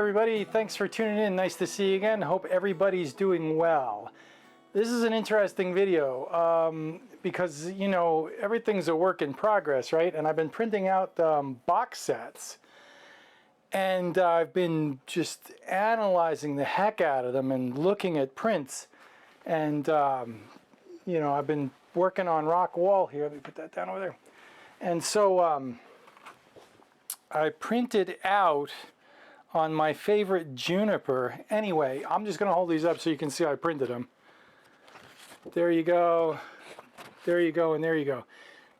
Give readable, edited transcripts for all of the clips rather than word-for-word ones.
everybody. Thanks for tuning in. Nice to see you again. Hope everybody's doing well. This is an interesting video because, you know, everything's a work in progress, right? And I've been printing out box sets. And I've been just analyzing the heck out of them and looking at prints. And, you know, I've been working on rock wall here. Let me put that down over there. And so I printed out on my favorite Juniper. Anyway, I'm just going to hold these up so you can see how I printed them. There you go. There you go, and there you go.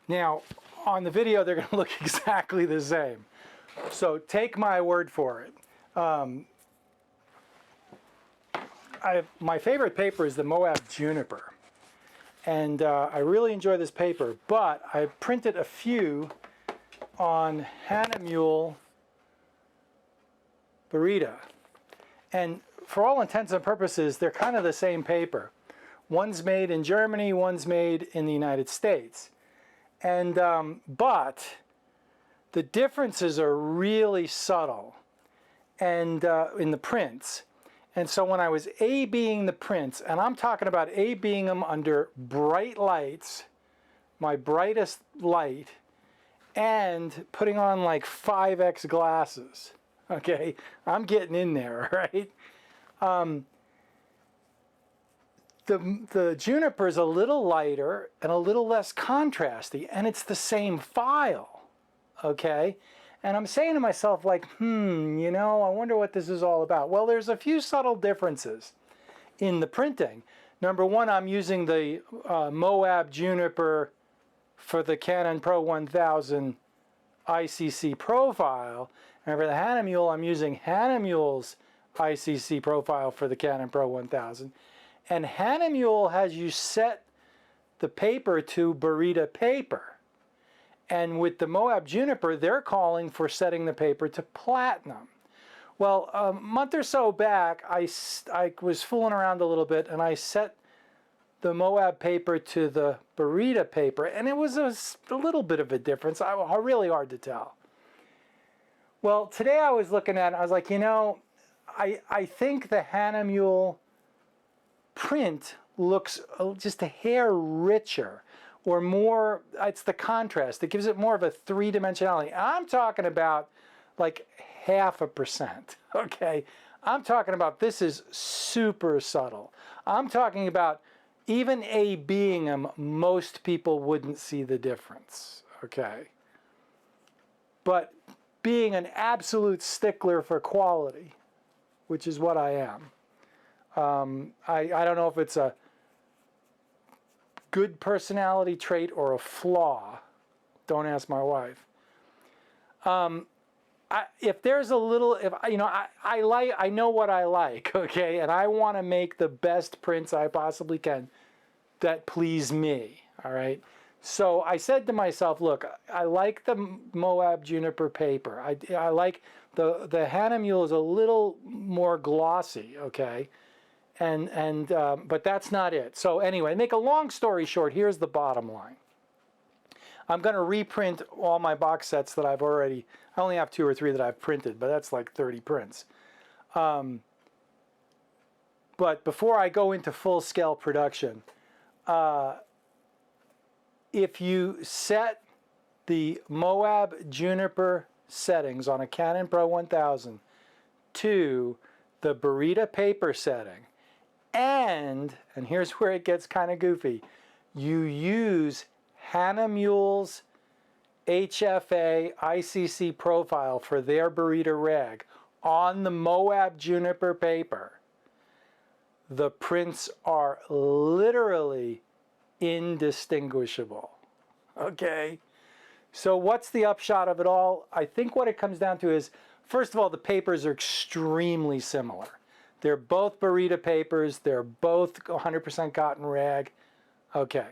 Now, on the video, they're going to look exactly the same. So take my word for it. My favorite paper is the Moab Juniper. And I really enjoy this paper, but I printed a few on Hahnemühle Burita. And for all intents and purposes, they're kind of the same paper. One's made in Germany, one's made in the United States. And but the differences are really subtle and in the prints. And so when I was A-B'ing the prints, and I'm talking about A-B'ing them under bright lights, my brightest light, and putting on like 5x glasses. Okay, I'm getting in there, right? The Juniper is a little lighter and a little less contrasty, and it's the same file, okay? And I'm saying to myself, like, you know, I wonder what this is all about. Well, there's a few subtle differences in the printing. Number one, I'm using the Moab Juniper for the Canon Pro 1000 ICC profile, and for the Hahnemühle, I'm using Hahnemühle's ICC profile for the Canon Pro 1000. And Hahnemühle has you set the paper to Burita paper. And with the Moab Juniper, they're calling for setting the paper to platinum. Well, a month or so back, I was fooling around a little bit, and I set the Moab paper to the Burita paper, and it was a little bit of a difference. Really hard to tell. Well, today I was looking at it, I was like, you know, I think the Hahnemühle print looks just a hair richer, or more, it's the contrast. It gives it more of a three-dimensionality. I'm talking about like 0.5%, okay? I'm talking about this is super subtle. I'm talking about even A-B'ing them, most people wouldn't see the difference, okay? But being an absolute stickler for quality, which is what I am, I don't know if it's a good personality trait or a flaw. Don't ask my wife. If there's a little, you know, I know what I like, okay, and I want to make the best prints I possibly can that please me. All right. So I said to myself, look, I like the Moab Juniper paper. I like the Hahnemühle is a little more glossy, okay, but that's not it. So anyway, make a long story short, here's the bottom line. I'm going to reprint all my box sets that I only have 2 or 3 that I've printed, but that's like 30 prints. But before I go into full-scale production, if you set the Moab Juniper settings on a Canon Pro 1000 to the Burita paper setting, and here's where it gets kind of goofy, you use Hahnemühle's HFA ICC profile for their Burita reg on the Moab Juniper paper, the prints are literally indistinguishable. Okay? So what's the upshot of it all? I think what it comes down to is, first of all, the papers are extremely similar. They're both Burita papers. They're both 100% cotton rag. Okay.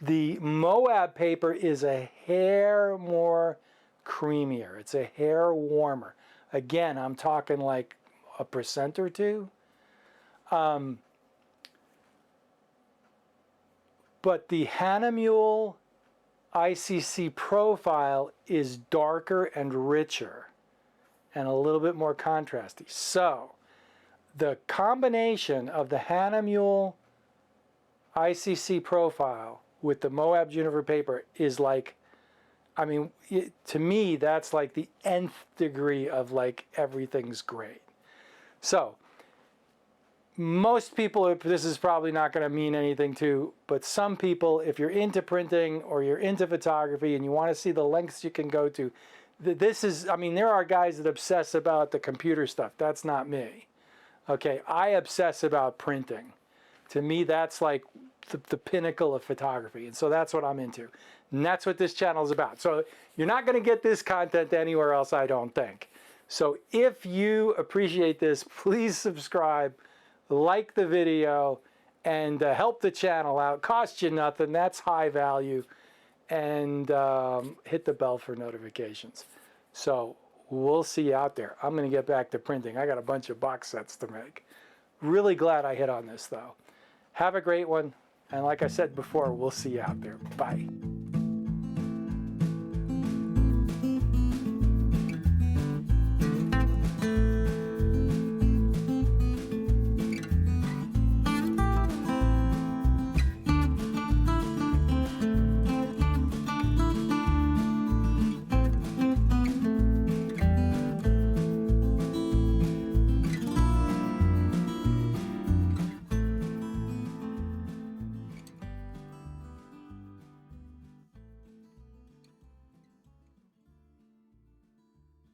The Moab paper is a hair more creamier. It's a hair warmer. Again, I'm talking like 1% or 2%. But the Hahnemühle ICC profile is darker and richer. and a little bit more contrasty. So the combination of the Hahnemühle ICC profile with the Moab Juniper paper is like, I mean, to me, that's like the nth degree of like everything's great. So most people, this is probably not going to mean anything to, but some people, if you're into printing or you're into photography and you want to see the lengths you can go to, this is, I mean, there are guys that obsess about the computer stuff. That's not me. Okay, I obsess about printing. To me, that's like the pinnacle of photography. And so that's what I'm into. And that's what this channel is about. So you're not going to get this content anywhere else, I don't think. So if you appreciate this, please subscribe, like the video, and help the channel out. Cost you nothing. That's high value. And hit the bell for notifications. So we'll see you out there. I'm going to get back to printing. I got a bunch of box sets to make. Really glad I hit on this, though. Have a great one. And like I said before, we'll see you out there. Bye.